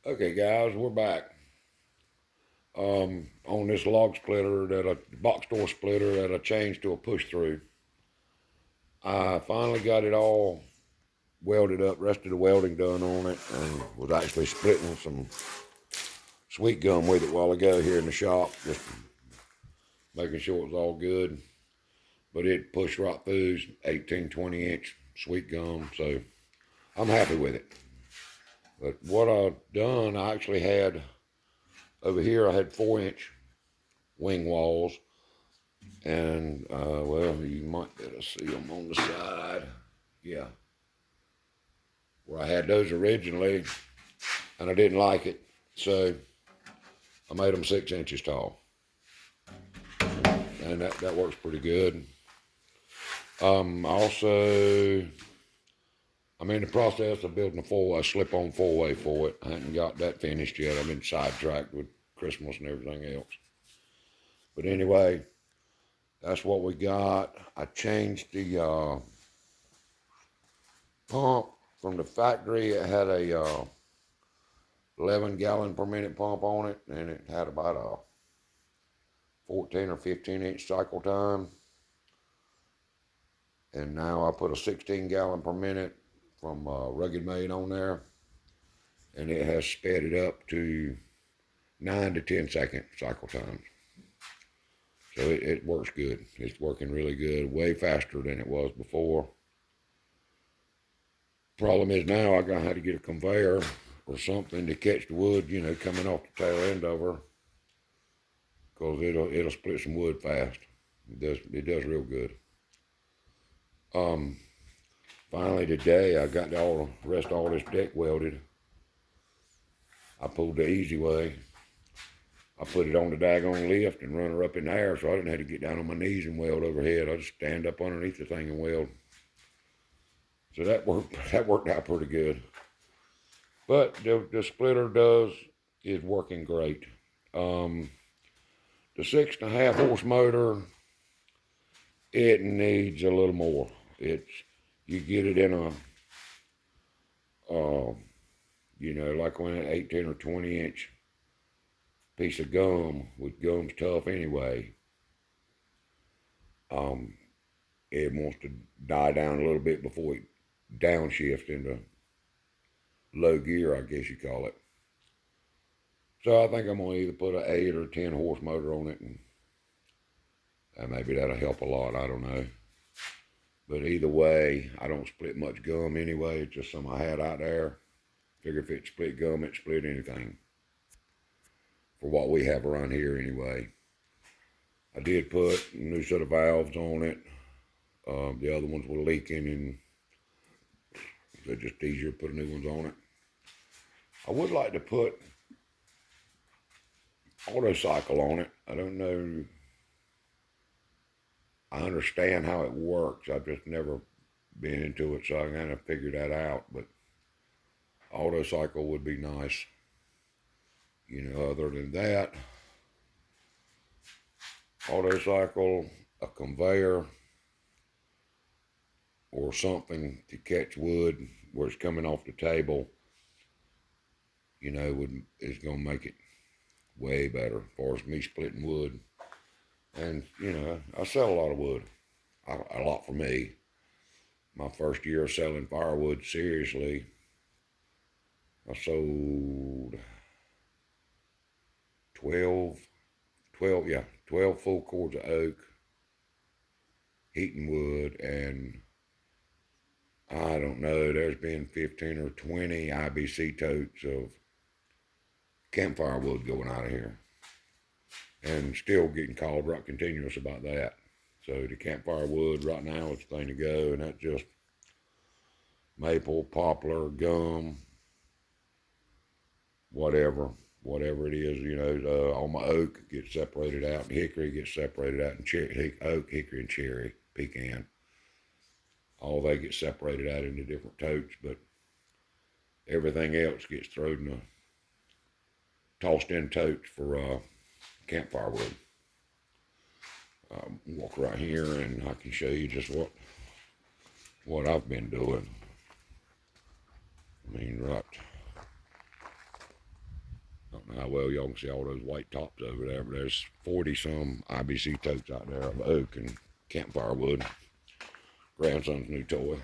Okay, guys, we're back. On this log splitter that a box door splitter that I changed to a push through. I finally got it all welded up, rest of the welding done on it, and was actually splitting some sweet gum with it a while ago here in the shop, just making sure it was all good. But it pushed right through 18, 20-inch sweet gum, so I'm happy with it. But what I've done, I actually had over here, I had 4-inch wing walls. And, well, you might be able to see them on the side. Yeah. Where I had those originally, and I didn't like it. So I made them 6 inches tall. And that works pretty good. Also, I'm in the process of building a slip-on four-way for it. I haven't got that finished yet. I've been sidetracked with Christmas and everything else. But anyway, that's what we got. I changed the pump from the factory. It had a 11 gallon per minute pump on it, and it had about a 14 or 15-inch cycle time. And now I put a 16 gallon per minute from Rugged Made on there, and it has sped it up to 9 to 10 second cycle times. So it works good. It's working really good, way faster than it was before. Problem is now I gotta have to get a conveyor or something to catch the wood, coming off the tail end of her, because it'll split some wood fast. It does real good. Um, Finally today I got the rest of all this deck welded. I pulled the easy way. I put it on the daggone lift and run her up in the air, so I didn't have to get down on my knees and weld overhead. I just stand up underneath the thing and weld. So that worked out pretty good. But the splitter is working great. The 6.5 horse motor, it needs a little more. You get it in uh, like when an 18 or 20-inch piece of gum, with gum's tough anyway. It wants to die down a little bit before it downshifts into low gear, I guess you call it. So I think I'm gonna either put an 8 or 10 horse motor on it, and maybe that'll help a lot. I don't know. But either way, I don't split much gum anyway. It's just something I had out there. Figure if it split gum, it split anything. For what we have around here anyway. I did put a new set of valves on it. The other ones were leaking, and they're just easier to put new ones on it. I would like to put auto cycle on it. I don't know. I understand how it works. I've just never been into it, so I kind of figured that out. But auto cycle would be nice. Other than that, auto cycle, a conveyor, or something to catch wood where it's coming off the table, is going to make it way better as far as me splitting wood. And, I sell a lot of wood, a lot for me. My first year of selling firewood seriously, I sold 12 full cords of oak, heating wood, and I don't know, there's been 15 or 20 IBC totes of campfire wood going out of here. And still getting called right continuous about that. So the campfire wood right now is the thing to go, and that's just maple, poplar, gum, whatever it is. All my oak gets separated out, and hickory gets separated out, and oak, hickory, and cherry, pecan. All they get separated out into different totes, but everything else gets tossed in totes for campfire wood. Walk right here, and I can show you just what I've been doing. I mean, right well y'all can see all those white tops over there, but there's 40 some IBC totes out there of oak and campfire wood. Grandson's new toy.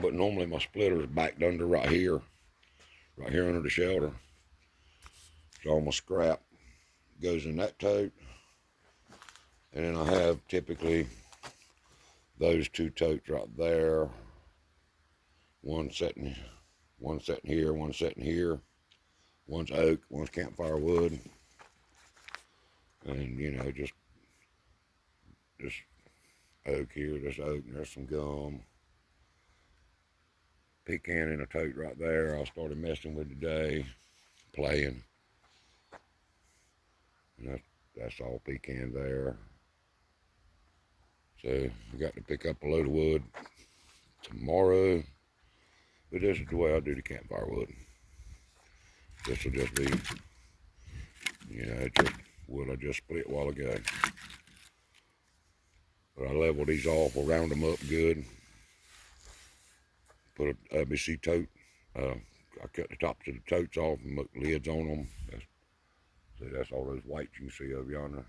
But normally my splitter's backed under right here under the shelter. So all my scrap goes in that tote. And then I have typically those two totes right there. One sitting here, one sitting here. One's oak, one's campfire wood. And you know, just oak here, this oak, and there's some gum. Pecan in a tote right there I started messing with today, playing. And that's all pecan there. So I got to pick up a load of wood tomorrow. But this is the way I do the campfire wood. This will just be, you know, just wood I just split a while ago. But I level these off, we'll round them up good. Put a IBC tote. I cut the tops of the totes off and put lids on them. See, that's all those whites you can see over yonder.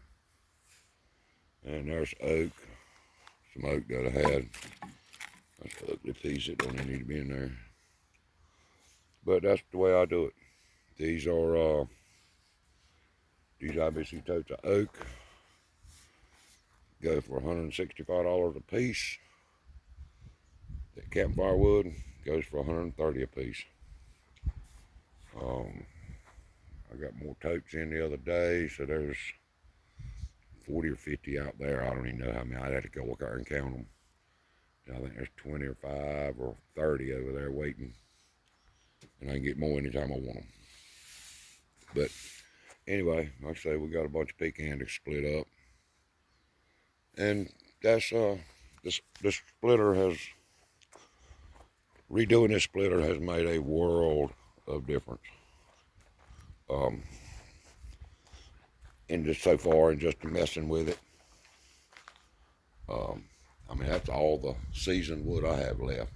And there's oak. Some oak that I had. That's an ugly piece, it don't even need to be in there. But that's the way I do it. These are these IBC totes of oak. Go for $165 a piece. That campfire wood goes for $130 a piece. I got more totes in the other day, so there's 40 or 50 out there. I don't even know how many. I'd have to go look out and count them. I think there's 20 or 5 or 30 over there waiting. And I can get more anytime I want them. But anyway, like I say, we got a bunch of pecan to split up. And that's, this splitter has, redoing this splitter has made a world of difference. And just so far, and just messing with it. I mean, that's all the seasoned wood I have left.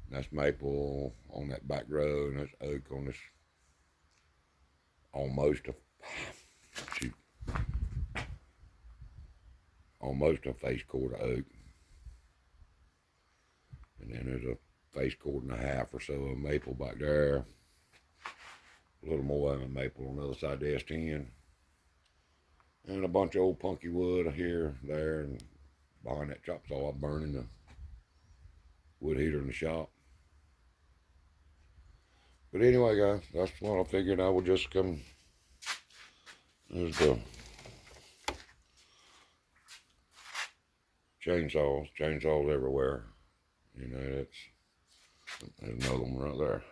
And that's maple on that back row, and that's oak on this almost a face cord of oak. And then there's a face cord and a half or so of maple back there. A little more of a maple on the other side of the S10. And a bunch of old punky wood here, there, and behind that chop saw I burning the wood heater in the shop. But anyway, guys, that's what I figured I would just come. There's the chainsaws everywhere. You know, there's another one right there.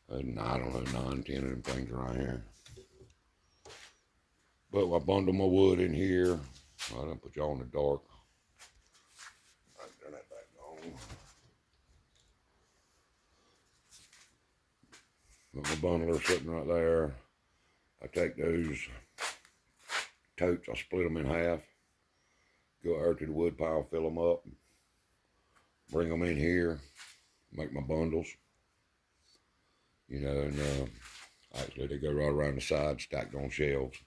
I don't know, 9, 10 of them things around here. But I bundle my wood in here. I didn't put y'all in the dark. I turn that back on. Got my bundler sitting right there. I take those totes, I split them in half. Go out to the wood pile, fill them up. Bring them in here. Make my bundles. You know, and actually they go right around the side, stacked on shelves.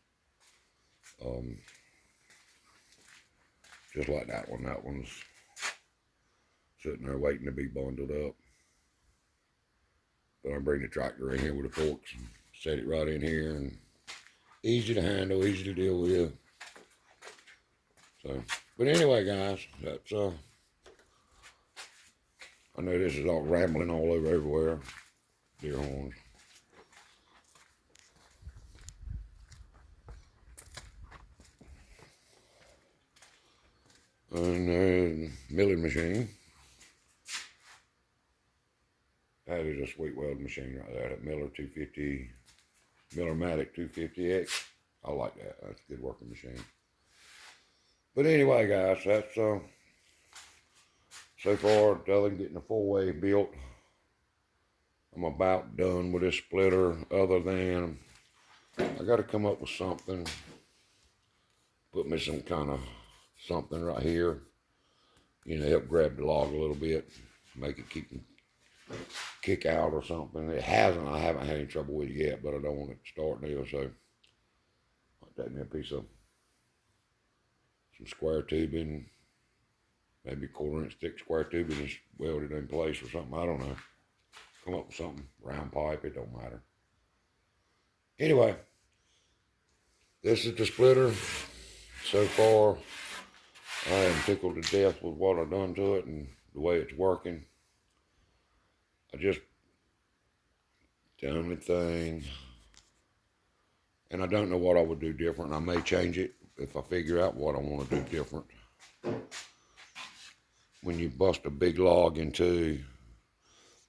Just like that one. That one's sitting there waiting to be bundled up. But I bring the tractor in here with the forks and set it right in here, and easy to handle, easy to deal with. So, but anyway, guys, that's I know this is all rambling all over everywhere. Deer horns. And there's the milling machine. That is a sweet welding machine right there. That Miller 250, Miller-Matic 250X. I like that. That's a good working machine. But anyway, guys, that's so far, other than getting a 4-way built, I'm about done with this splitter, other than I got to come up with something. Put me some kind of something right here. you know, help grab the log a little bit, make it kick out or something. It hasn't. I haven't had any trouble with it yet, but I don't want it to start now, so I'll take me a piece of some square tubing, maybe 1/4 inch thick square tubing, just weld it in place or something. I don't know. Come up with something. Round pipe, it don't matter. Anyway, this is the splitter. So far, I am tickled to death with what I've done to it and the way it's working. The only thing, and I don't know what I would do different. I may change it if I figure out what I want to do different. When you bust a big log in two,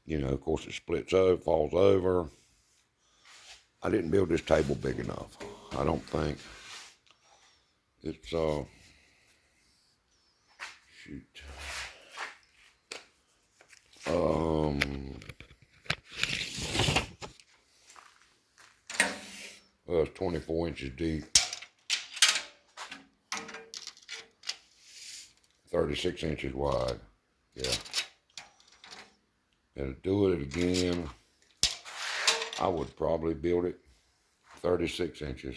you know, of course it splits over, falls over. I didn't build this table big enough. I don't think. It's, shoot. Well, it's 24 inches deep. 36 inches wide. Yeah. And to do it again, I would probably build it 36 inches.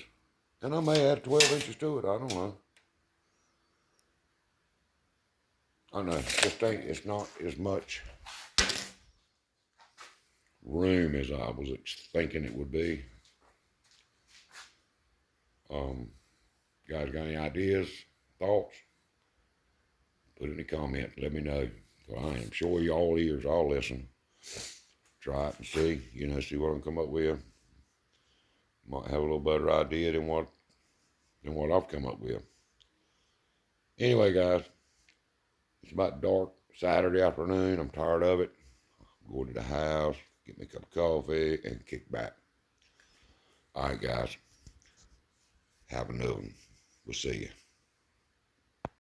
And I may add 12 inches to it. I don't know. I know. It's not as much room as I was thinking it would be. Guys got any ideas, thoughts? Put it in the comments. Let me know. I am sure y'all ears all listen. Try it and see. You know, see what I can come up with. Might have a little better idea than what I've come up with. Anyway, guys, it's about dark Saturday afternoon. I'm tired of it. Go to the house, get me a cup of coffee, and kick back. All right, guys. Have a new one. We'll see you.